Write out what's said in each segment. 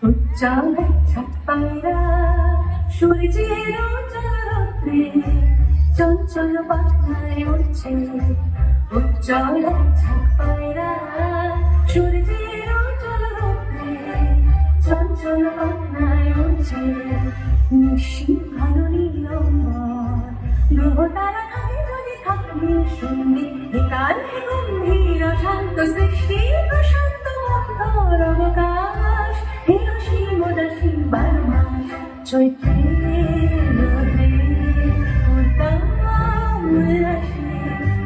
উজ্জ্বল ছাদ পায়রা সূর্যের উজ্জ্বলতে চঞ্চল পাখনায় উঠছে। উজ্জ্বল ছাদ পায়রা সূর্যের উজ্জ্বলতে চঞ্চল পাখনায় উঠছে। নিশি ভালো নীলম্বর গ্রহ তারা থাকে যদি থাকবে শূন্যে। কাল হে গম্ভীর অশান্ত সৃষ্টি প্রশান্ত মন্তর অবকাশ। হে অসীম উদাসীন বারমাস চৈত্রের রোদে উদ্দাম উল্লাসে।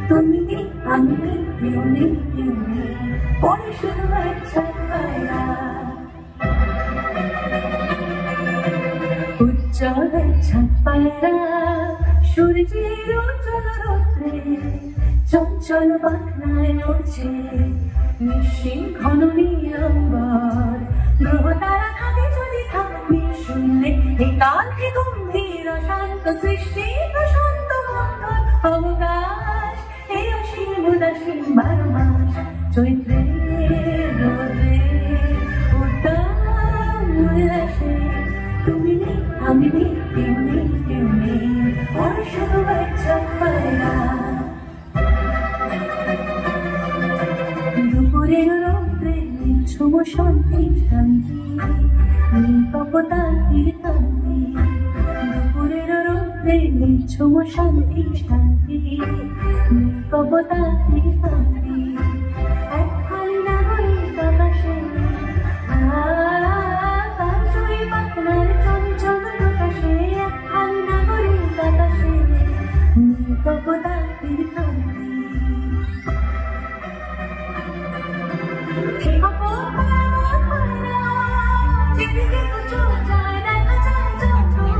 তুমি নেই আমি নেই কেউ নেই কেউ নেই পরে শুধু এক ছাদ পায়রা। উজ্জ্বল ছাদ পায়রা সূর্যের উজ্জ্বল রৌদ্রে চঞ্চল পাখনায় উঠছে। নিশ্চিত ঘন নীলাম্বর গ্রহ তারা থাকে যদি থাকবে শূন্যে। এই কাল হে গম্ভীর অশান্ত সৃষ্টি প্রশান্ত মন্তর অবকাশ। এই অসীম উদাসীন বারমাস চৈত্রের রোদে উদ্দাম উল্লাসে। তুমি নেই আমি নেই কেউ নেই কেউ নেই পরে শুধু এক ছাদ পায়রা। দুপুরের রৌদ্রে নিঝুম শান্তি শান্তি নিকপতা কীর্তন্তি। দুপুরের রৌদ্রে নিঝুম শান্তি শান্তি নিকপতা কীর্তন্তি। এক খালি নাগরিক আকাশে তার চুরি পাখনার চঞ্চল প্রকাশে। এক খালি নাগরিক আকাশে নিকপতা কীর্তন্তি। যেদিকে তো চোখ যায় দেখা যায় যখন।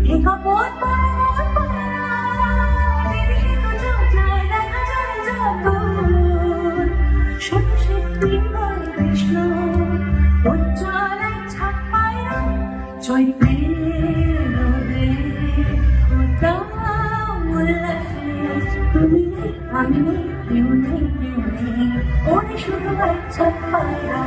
হে কপট পরামত পায়রা যেদিকে তো চোখ যায় দেখা যায় যখন। শুধু সে নির্মল কৃষ্ণ উজ্জ্বল ছাদ পায়রা চৈত্রের রোদে উদ্দাম উল্লাসে। তুমি নেই আমি নেই কেউ নেই কেউ নেই ওরে শুধু এক ছাদ পায়রা।